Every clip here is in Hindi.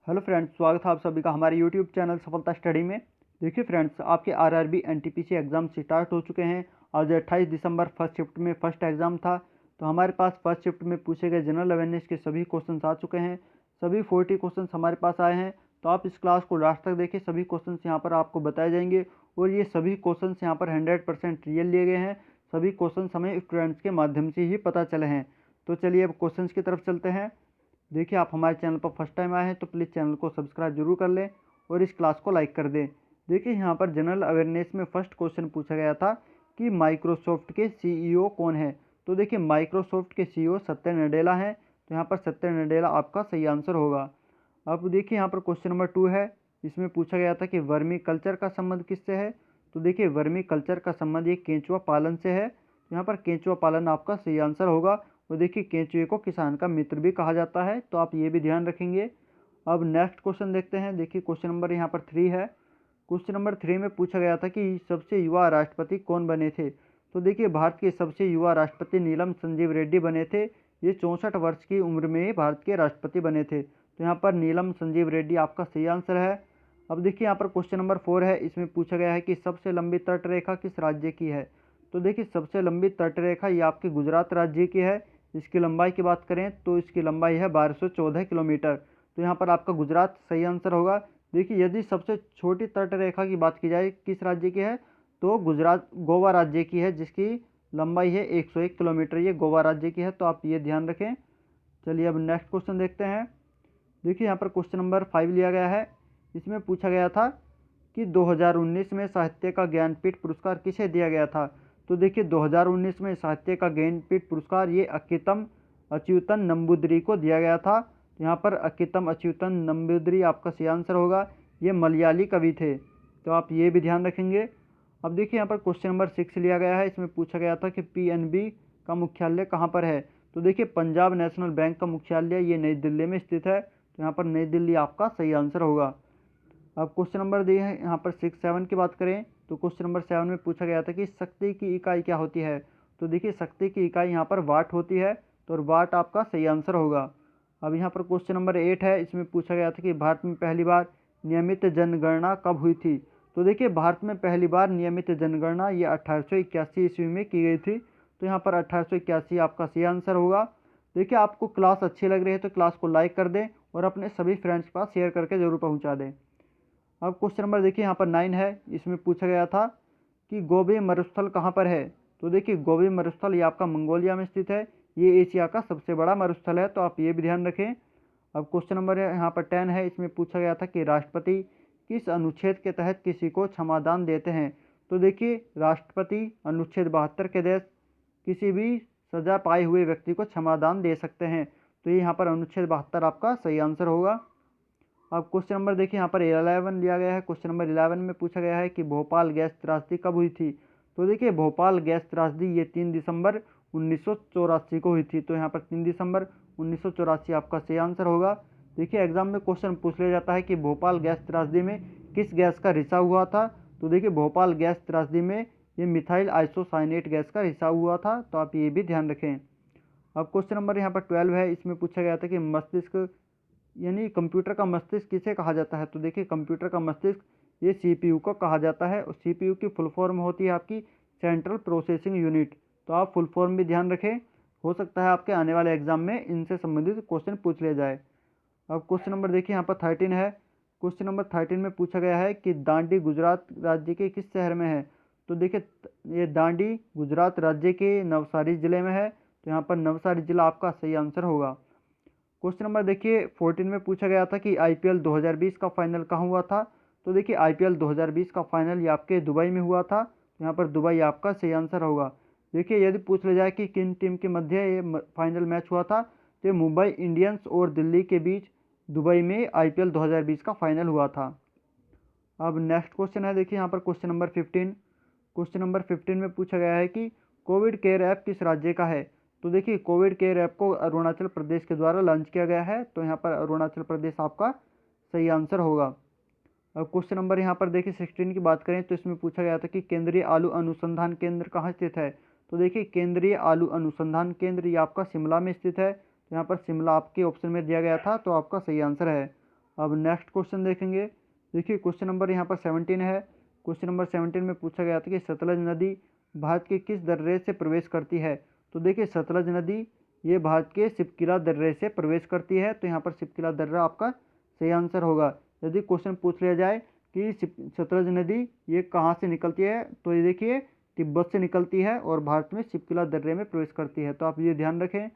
हेलो फ्रेंड्स, स्वागत है आप सभी का हमारे यूट्यूब चैनल सफलता स्टडी में। देखिए फ्रेंड्स, आपके आरआरबी एनटीपीसी एग्ज़ाम स्टार्ट हो चुके हैं। आज 28 दिसंबर फर्स्ट शिफ्ट में फर्स्ट एग्ज़ाम था। तो हमारे पास फर्स्ट शिफ्ट में पूछे गए जनरल अवेयरनेस के सभी क्वेश्चन आ चुके हैं। सभी 40 क्वेश्चन हमारे पास आए हैं। तो आप इस क्लास को लास्ट तक देखिए, सभी क्वेश्चन यहाँ पर आपको बताए जाएंगे और ये सभी क्वेश्चन यहाँ पर 100% रियल लिए गए हैं। सभी क्वेश्चन हमें स्टूडेंट्स के माध्यम से ही पता चले हैं। तो चलिए अब क्वेश्चन की तरफ चलते हैं। देखिए, आप हमारे चैनल पर फर्स्ट टाइम आए हैं तो प्लीज़ चैनल को सब्सक्राइब जरूर कर लें और इस क्लास को लाइक कर दें। देखिए, यहाँ पर जनरल अवेयरनेस में फर्स्ट क्वेश्चन पूछा गया था कि माइक्रोसॉफ्ट के सीईओ कौन है। तो देखिए, माइक्रोसॉफ्ट के सीईओ सत्य नडेला हैं। तो यहाँ पर सत्य नडेला आपका सही आंसर होगा। अब देखिए, यहाँ पर क्वेश्चन नंबर 2 है। इसमें पूछा गया था कि वर्मी कल्चर का संबंध किससे है। तो देखिए, वर्मी कल्चर का संबंध ये केंचुआ पालन से है। तो यहाँ पर केंचुआ पालन आपका सही आंसर होगा। और देखिए, केंचुए को किसान का मित्र भी कहा जाता है, तो आप ये भी ध्यान रखेंगे। अब नेक्स्ट क्वेश्चन देखते हैं। देखिए, क्वेश्चन नंबर यहाँ पर 3 है। क्वेश्चन नंबर 3 में पूछा गया था कि सबसे युवा राष्ट्रपति कौन बने थे। तो देखिए, भारत के सबसे युवा राष्ट्रपति नीलम संजीव रेड्डी बने थे। ये 64 वर्ष की उम्र में भारत के राष्ट्रपति बने थे। तो यहाँ पर नीलम संजीव रेड्डी आपका सही आंसर है। अब देखिए, यहाँ पर क्वेश्चन नंबर 4 है। इसमें पूछा गया है कि सबसे लंबी तट रेखा किस राज्य की है। तो देखिए, सबसे लंबी तट रेखा ये आपके गुजरात राज्य की है। इसकी लंबाई की बात करें तो इसकी लंबाई है 1214 किलोमीटर। तो यहाँ पर आपका गुजरात सही आंसर होगा। देखिए, यदि सबसे छोटी तट रेखा की बात की जाए किस राज्य की है, तो गुजरात गोवा राज्य की है, जिसकी लंबाई है 101 किलोमीटर। ये गोवा राज्य की है, तो आप ये ध्यान रखें। चलिए अब नेक्स्ट क्वेश्चन देखते हैं। देखिए, यहाँ पर क्वेश्चन नंबर 5 लिया गया है। इसमें पूछा गया था कि 2019 में साहित्य का ज्ञानपीठ पुरस्कार किसे दिया गया था। तो देखिए, 2019 में साहित्य का ज्ञानपीठ पुरस्कार ये अक्कीतम अच्युतन नंबूदरी को दिया गया था। यहाँ पर अक्कीतम अच्युतन नंबूदरी आपका सही आंसर होगा। ये मलयाली कवि थे, तो आप ये भी ध्यान रखेंगे। अब देखिए, यहाँ पर क्वेश्चन नंबर 6 लिया गया है। इसमें पूछा गया था कि पीएनबी का मुख्यालय कहाँ पर है। तो देखिए, पंजाब नेशनल बैंक का मुख्यालय ये नई दिल्ली में स्थित है। तो यहाँ पर नई दिल्ली आपका सही आंसर होगा। अब क्वेश्चन नंबर दिए हैं यहाँ पर 6, 7 की बात करें तो क्वेश्चन नंबर 7 में पूछा गया था कि शक्ति की इकाई क्या होती है। तो देखिए, शक्ति की इकाई यहाँ पर वाट होती है। तो वाट आपका सही आंसर होगा। अब यहाँ पर क्वेश्चन नंबर 8 है। इसमें पूछा गया था कि भारत में पहली बार नियमित जनगणना कब हुई थी। तो देखिए, भारत में पहली बार नियमित जनगणना ये 1881 ईस्वी में की गई थी। तो यहाँ पर 1881 आपका सही आंसर होगा। देखिए, आपको क्लास अच्छी लग रही है तो क्लास को लाइक कर दें और अपने सभी फ्रेंड्स के पास शेयर करके ज़रूर पहुँचा दें। अब क्वेश्चन नंबर देखिए, यहाँ पर 9 है। इसमें पूछा गया था कि गोबी मरुस्थल कहाँ पर है। तो देखिए, गोबी मरुस्थल ये आपका मंगोलिया में स्थित है। ये एशिया का सबसे बड़ा मरुस्थल है, तो आप ये भी ध्यान रखें। अब क्वेश्चन नंबर यहाँ पर 10 है। इसमें पूछा गया था कि राष्ट्रपति किस अनुच्छेद के तहत किसी को क्षमादान देते हैं। तो देखिए, राष्ट्रपति अनुच्छेद 72 के तहत किसी भी सजा पाए हुए व्यक्ति को क्षमादान दे सकते हैं। तो ये यहाँ पर अनुच्छेद 72 आपका सही आंसर होगा। अब क्वेश्चन नंबर देखिए, यहाँ पर 11 लिया गया है। क्वेश्चन नंबर 11 में पूछा गया है कि भोपाल गैस त्रासदी कब हुई थी। तो देखिए, भोपाल गैस त्रासदी ये 3 दिसंबर 1984 को हुई थी। तो यहाँ पर 3 दिसंबर 1984 आपका सही आंसर होगा। देखिए, एग्जाम में क्वेश्चन पूछ लिया जाता है कि भोपाल गैस त्रासदी में किस गैस का रिसाव हुआ था। तो देखिए, भोपाल गैस त्रासदी में ये मिथाइल आइसोसाइनेट गैस का रिसाव हुआ था, तो आप ये भी ध्यान रखें। अब क्वेश्चन नंबर यहाँ पर 12 है। इसमें पूछा गया था कि मस्तिष्क यानी कंप्यूटर का मस्तिष्क किसे कहा जाता है। तो देखिए, कंप्यूटर का मस्तिष्क ये सीपीयू को कहा जाता है और सीपीयू की फुल फॉर्म होती है आपकी सेंट्रल प्रोसेसिंग यूनिट। तो आप फुल फॉर्म भी ध्यान रखें, हो सकता है आपके आने वाले एग्जाम में इनसे संबंधित क्वेश्चन पूछ लिया जाए। अब क्वेश्चन नंबर देखिए, यहाँ पर 13 है। क्वेश्चन नंबर 13 में पूछा गया है कि दांडी गुजरात राज्य के किस शहर में है। तो देखिए, ये दांडी गुजरात राज्य के नवसारी जिले में है। तो यहाँ पर नवसारी जिला आपका सही आंसर होगा। क्वेश्चन नंबर देखिए 14 में पूछा गया था कि आईपीएल 2020 का फाइनल कहाँ हुआ था। तो देखिए, आईपीएल 2020 का फाइनल ये आपके दुबई में हुआ था। यहाँ पर दुबई आपका सही आंसर होगा। देखिए, यदि पूछ लिया जाए कि किन टीम के मध्य ये फाइनल मैच हुआ था, तो मुंबई इंडियंस और दिल्ली के बीच दुबई में आईपीएल 2020 का फाइनल हुआ था। अब नेक्स्ट क्वेश्चन है। देखिए, यहाँ पर क्वेश्चन नंबर 15। क्वेश्चन नंबर 15 में पूछा गया है कि कोविड केयर ऐप किस राज्य का है। तो देखिए, कोविड केयर ऐप को अरुणाचल प्रदेश के द्वारा लॉन्च किया गया है। तो यहाँ पर अरुणाचल प्रदेश आपका सही आंसर होगा। अब क्वेश्चन नंबर यहाँ पर देखिए 16 की बात करें तो इसमें पूछा गया था कि केंद्रीय आलू अनुसंधान केंद्र कहाँ स्थित है। तो देखिए, केंद्रीय आलू अनुसंधान केंद्र ये आपका शिमला में स्थित है। तो यहाँ पर शिमला आपके ऑप्शन में दिया गया था, तो आपका सही आंसर है। अब नेक्स्ट क्वेश्चन देखेंगे। देखिए क्वेश्चन नंबर यहाँ पर 17 है। क्वेश्चन नंबर 17 में पूछा गया था कि सतलज नदी भारत के किस दर्रे से प्रवेश करती है। तो देखिए सतलज नदी ये भारत के शिपकिला दर्रे से प्रवेश करती है, तो यहाँ पर शिपकिला दर्रा आपका सही आंसर होगा। यदि क्वेश्चन पूछ लिया जाए कि सतलज नदी ये कहाँ से निकलती है, तो ये देखिए तिब्बत से निकलती है और भारत में शिपकिला दर्रे में प्रवेश करती है, तो आप ये ध्यान रखें।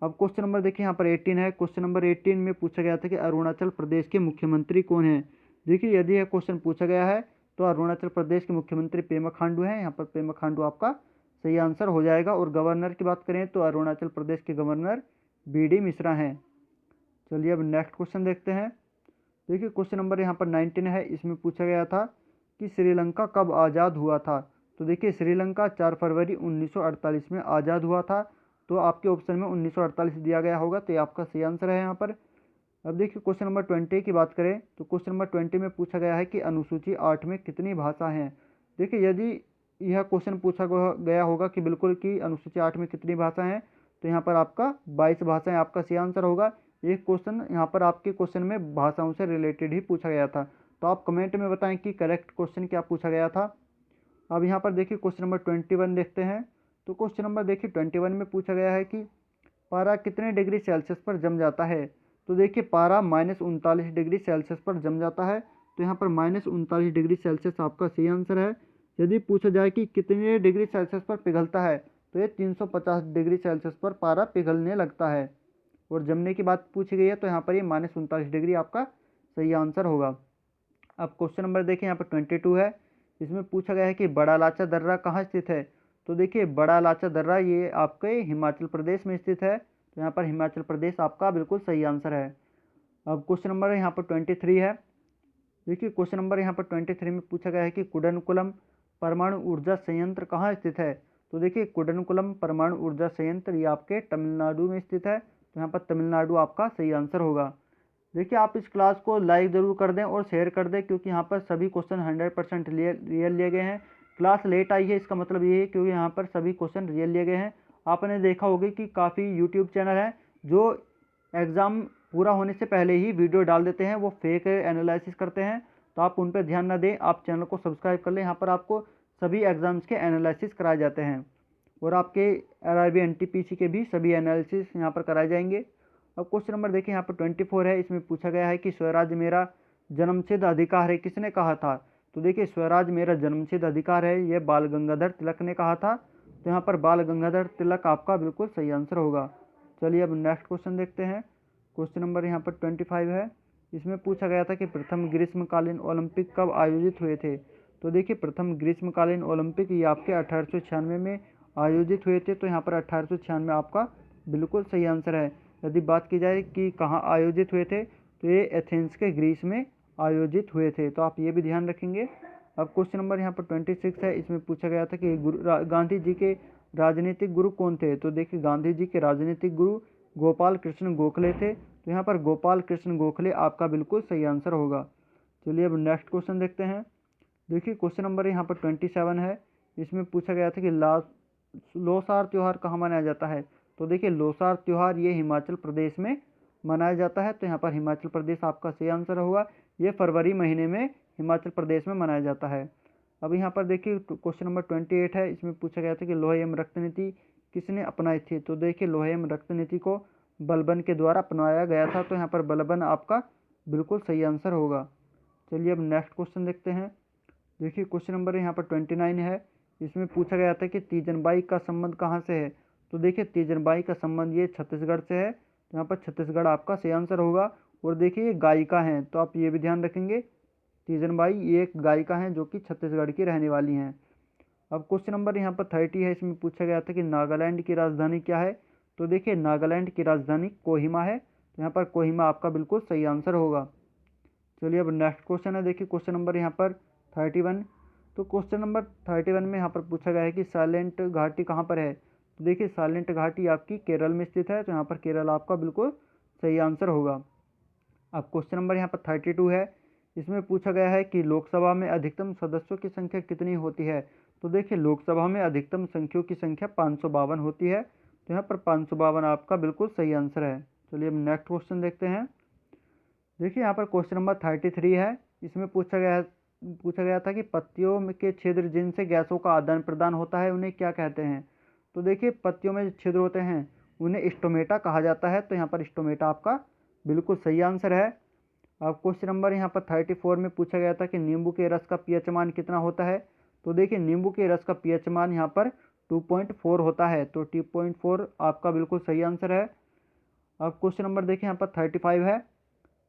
अब क्वेश्चन नंबर देखिए यहाँ पर 18 है। क्वेश्चन नंबर 18 में पूछा गया था कि अरुणाचल प्रदेश के मुख्यमंत्री कौन है। देखिए यदि यह क्वेश्चन पूछा गया है तो अरुणाचल प्रदेश के मुख्यमंत्री पेमा खांडू हैं। यहाँ पर पेमा खांडू आपका सही आंसर हो जाएगा। और गवर्नर की बात करें तो अरुणाचल प्रदेश के गवर्नर BD मिश्रा हैं। चलिए अब नेक्स्ट क्वेश्चन देखते हैं। देखिए क्वेश्चन नंबर यहाँ पर 19 है। इसमें पूछा गया था कि श्रीलंका कब आज़ाद हुआ था। तो देखिए श्रीलंका 4 फरवरी 1948 में आज़ाद हुआ था। तो आपके ऑप्शन में 1948 दिया गया होगा, तो ये आपका सही आंसर है यहाँ पर। अब देखिए क्वेश्चन नंबर 20 की बात करें तो क्वेश्चन नंबर 20 में पूछा गया है कि अनुसूची 8 में कितनी भाषा हैं। देखिए यदि यह क्वेश्चन पूछा गया होगा कि बिल्कुल कि अनुसूची 8 में कितनी भाषा हैं, तो यहाँ पर आपका 22 भाषाएं आपका सही आंसर होगा। एक क्वेश्चन यहाँ पर आपके क्वेश्चन में भाषाओं से रिलेटेड ही पूछा गया था, तो आप कमेंट में बताएं कि करेक्ट क्वेश्चन क्या पूछा गया था। अब यहाँ पर देखिए क्वेश्चन नंबर 21 देखते हैं। तो क्वेश्चन नंबर देखिए 21 में पूछा गया है कि पारा कितने डिग्री सेल्सियस पर जम जाता है। तो देखिए पारा -39 डिग्री सेल्सियस पर जम जाता है, तो यहाँ पर -39 डिग्री सेल्सियस आपका सही आंसर है। यदि पूछा जाए कि कितने डिग्री सेल्सियस पर पिघलता है, तो ये 350 डिग्री सेल्सियस पर पारा पिघलने लगता है। और जमने की बात पूछी गई है, तो यहाँ पर ये -39 डिग्री आपका सही आंसर होगा। अब क्वेश्चन नंबर देखिए यहाँ पर 22 है। इसमें पूछा गया है कि बड़ा लाचा दर्रा कहाँ स्थित है। तो देखिए बड़ा लाचा दर्रा ये आपके हिमाचल प्रदेश में स्थित है, तो यहाँ पर हिमाचल प्रदेश आपका बिल्कुल सही आंसर है। अब क्वेश्चन नंबर यहाँ पर 23 है। देखिए क्वेश्चन नंबर यहाँ पर 23 में पूछा गया है कि कुडनकुलम परमाणु ऊर्जा संयंत्र कहाँ स्थित है। तो देखिए कुडनकुलम परमाणु ऊर्जा संयंत्र ये आपके तमिलनाडु में स्थित है, तो यहाँ पर तमिलनाडु आपका सही आंसर होगा। देखिए आप इस क्लास को लाइक ज़रूर कर दें और शेयर कर दें, क्योंकि यहाँ पर सभी क्वेश्चन 100% रियल लिए गए हैं। क्लास लेट आई है इसका मतलब ये है क्योंकि यहाँ पर सभी क्वेश्चन रियल लिए गए हैं। आपने देखा होगा कि काफ़ी यूट्यूब चैनल हैं जो एग्ज़ाम पूरा होने से पहले ही वीडियो डाल देते हैं, वो फेक एनालिसिस करते हैं, तो आप उन पर ध्यान न दें। आप चैनल को सब्सक्राइब कर लें। यहाँ पर आपको सभी एग्ज़ाम्स के एनालिसिस कराए जाते हैं और आपके RRB NTPC के भी सभी एनालिसिस यहाँ पर कराए जाएंगे। अब क्वेश्चन नंबर देखिए यहाँ पर 24 है। इसमें पूछा गया है कि स्वराज मेरा जन्मसिद्ध अधिकार है किसने कहा था। तो देखिए स्वराज मेरा जन्मसिद्ध अधिकार है ये बाल गंगाधर तिलक ने कहा था, तो यहाँ पर बाल गंगाधर तिलक आपका बिल्कुल सही आंसर होगा। चलिए अब नेक्स्ट क्वेश्चन देखते हैं। क्वेश्चन नंबर यहाँ पर 25 है। इसमें पूछा गया था कि प्रथम ग्रीष्मकालीन ओलंपिक कब आयोजित हुए थे। तो देखिए प्रथम ग्रीष्मकालीन ओलंपिक ये आपके 1896 में आयोजित हुए थे, तो यहाँ पर 1896 आपका बिल्कुल सही आंसर है। यदि बात की जाए कि कहाँ आयोजित हुए थे, तो ये एथेंस के ग्रीस में आयोजित हुए थे, तो आप ये भी ध्यान रखेंगे। अब क्वेश्चन नंबर यहाँ पर 26 है। इसमें पूछा गया था कि गांधी जी के राजनीतिक गुरु कौन थे। तो देखिए गांधी जी के राजनीतिक गुरु गोपाल कृष्ण गोखले थे, तो यहाँ पर गोपाल कृष्ण गोखले आपका बिल्कुल सही आंसर होगा। चलिए अब नेक्स्ट क्वेश्चन देखते हैं। देखिए क्वेश्चन नंबर यहाँ पर 27 है। इसमें पूछा गया था कि लोसार त्यौहार कहाँ मनाया जाता है। तो देखिए लोसार त्यौहार ये हिमाचल प्रदेश में मनाया जाता है, तो यहाँ पर हिमाचल प्रदेश आपका सही आंसर होगा। ये फरवरी महीने में हिमाचल प्रदेश में मनाया जाता है। अब यहाँ पर देखिए क्वेश्चन नंबर 28 है। इसमें पूछा गया था कि लोह एवं रक्त नीति किसने अपनाई थी। तो देखिए लोह एवं रक्त नीति को बलबन के द्वारा अपनाया गया था, तो यहाँ पर बलबन आपका बिल्कुल सही आंसर होगा। चलिए अब नेक्स्ट क्वेश्चन देखते हैं। देखिए क्वेश्चन नंबर यहाँ पर 29 है। इसमें पूछा गया था कि तीजनबाई का संबंध कहाँ से है। तो देखिए तीजनबाई का संबंध ये छत्तीसगढ़ से है, तो यहाँ पर छत्तीसगढ़ आपका सही आंसर होगा। और देखिए ये गायिका हैं, तो आप ये भी ध्यान रखेंगे तीजनबाई ये एक गायिका हैं जो कि छत्तीसगढ़ की रहने वाली हैं। अब क्वेश्चन नंबर यहाँ पर 30 है। इसमें पूछा गया था कि नागालैंड की राजधानी क्या है। तो देखिए नागालैंड की राजधानी कोहिमा है, तो यहाँ पर कोहिमा आपका बिल्कुल सही आंसर होगा। चलिए अब नेक्स्ट क्वेश्चन है। देखिए क्वेश्चन नंबर यहाँ पर 31। तो क्वेश्चन नंबर 31 में यहाँ पर पूछा गया है कि साइलेंट घाटी कहाँ पर है। तो देखिए साइलेंट घाटी आपकी केरल में स्थित है, तो यहाँ पर केरल आपका बिल्कुल सही आंसर होगा। अब क्वेश्चन नंबर यहाँ पर 32 है। इसमें पूछा गया है कि लोकसभा में अधिकतम सदस्यों की संख्या कितनी होती है। तो देखिए लोकसभा में अधिकतम संख्यों की संख्या 552 होती है, तो यहाँ पर 552 आपका बिल्कुल सही आंसर है। चलिए अब नेक्स्ट क्वेश्चन देखते हैं। देखिए यहाँ पर क्वेश्चन नंबर 33 है। इसमें पूछा गया था कि पत्तियों के छिद्र जिनसे गैसों का आदान प्रदान होता है उन्हें क्या कहते हैं। तो देखिए पत्तियों में जो छिद्र होते हैं उन्हें स्टोमेटा कहा जाता है। तो यहाँ पर स्टोमेटा आपका बिल्कुल सही आंसर है। अब क्वेश्चन नंबर यहाँ पर 34 में पूछा गया था कि नींबू के रस का पीएच मान कितना होता है। तो देखिए नींबू के रस का पीएच मान यहाँ पर 2.4 होता है। तो 2.4 आपका बिल्कुल सही आंसर है। अब क्वेश्चन नंबर देखिए यहाँ पर 35 है।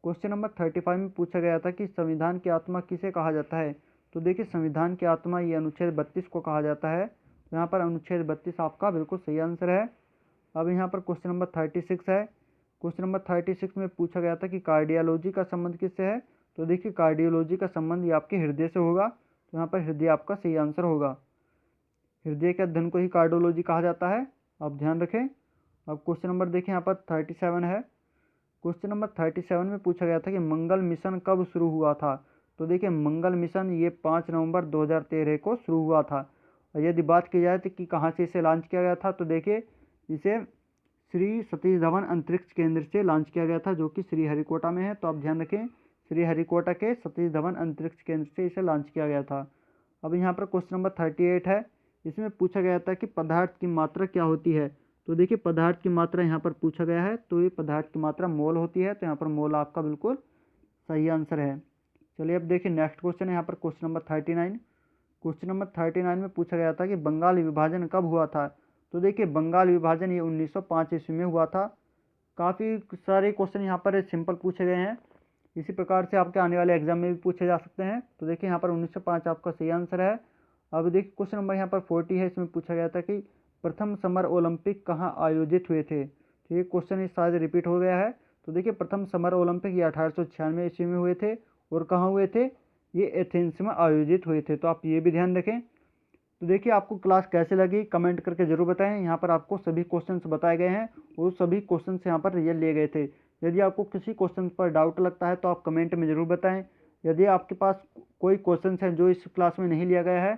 क्वेश्चन नंबर 35 में पूछा गया था कि संविधान की आत्मा किसे कहा जाता है। तो देखिए संविधान की आत्मा ये अनुच्छेद 32 को कहा जाता है। तो यहाँ पर अनुच्छेद 32 आपका बिल्कुल सही आंसर है। अब यहाँ पर क्वेश्चन नंबर 36 है। क्वेश्चन नंबर 36 में पूछा गया था कि कार्डियोलॉजी का संबंध किससे है। तो देखिए कार्डियोलॉजी का संबंध ये आपके हृदय से होगा। तो यहाँ पर हृदय आपका सही आंसर होगा। हृदय के अध्ययन को ही कार्डियोलॉजी कहा जाता है, आप ध्यान रखें। अब क्वेश्चन नंबर देखिए यहाँ पर 37 है। क्वेश्चन नंबर 37 में पूछा गया था कि मंगल मिशन कब शुरू हुआ था। तो देखिए मंगल मिशन ये 5 नवंबर 2013 को शुरू हुआ था। और यदि बात की जाए तो कि कहाँ से इसे लॉन्च किया गया था, तो देखिए इसे श्री सतीश धवन अंतरिक्ष केंद्र से लॉन्च किया गया था, जो कि श्रीहरिकोटा में है। तो आप ध्यान रखें श्रीहरिकोटा के सतीश धवन अंतरिक्ष केंद्र से इसे लॉन्च किया गया था। अब यहाँ पर क्वेश्चन नंबर 38 है। इसमें पूछा गया था कि पदार्थ की मात्रा क्या होती है। तो देखिए पदार्थ की मात्रा यहाँ पर पूछा गया है। तो ये पदार्थ की मात्रा मोल होती है। तो यहाँ पर मोल आपका बिल्कुल सही आंसर है। चलिए अब देखिए नेक्स्ट क्वेश्चन है यहाँ पर क्वेश्चन नंबर 39। क्वेश्चन नंबर 39 में पूछा गया था कि बंगाल विभाजन कब हुआ था। तो देखिए बंगाल विभाजन ये 1905 ईस्वी में हुआ था। काफ़ी सारे क्वेश्चन यहाँ पर सिंपल पूछे गए हैं। इसी प्रकार से आपके आने वाले एग्जाम में भी पूछे जा सकते हैं। तो देखिए यहाँ पर 1905 आपका सही आंसर है। अब देखिए क्वेश्चन नंबर यहाँ पर 40 है। इसमें पूछा गया था कि प्रथम समर ओलंपिक कहाँ आयोजित हुए थे। तो ये क्वेश्चन इस शायद रिपीट हो गया है। तो देखिए प्रथम समर ओलंपिक ये 1896 ईस्वी में हुए थे। और कहाँ हुए थे, ये एथेंस में आयोजित हुए थे। तो आप ये भी ध्यान रखें। तो देखिए आपको क्लास कैसे लगी कमेंट करके जरूर बताएं। यहाँ पर आपको सभी क्वेश्चंस बताए गए हैं और सभी क्वेश्चंस यहाँ पर रियल लिए गए थे। यदि आपको किसी क्वेश्चन पर डाउट लगता है तो आप कमेंट में ज़रूर बताएं। यदि आपके पास कोई क्वेश्चन है जो इस क्लास में नहीं लिया गया है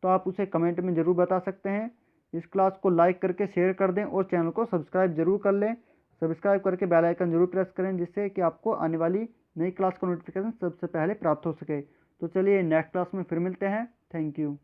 तो आप उसे कमेंट में ज़रूर बता सकते हैं। इस क्लास को लाइक करके शेयर कर दें और चैनल को सब्सक्राइब जरूर कर लें। सब्सक्राइब करके बेल आइकन जरूर प्रेस करें, जिससे कि आपको आने वाली नई क्लास का नोटिफिकेशन सबसे पहले प्राप्त हो सके। तो चलिए नेक्स्ट क्लास में फिर मिलते हैं। Thank you.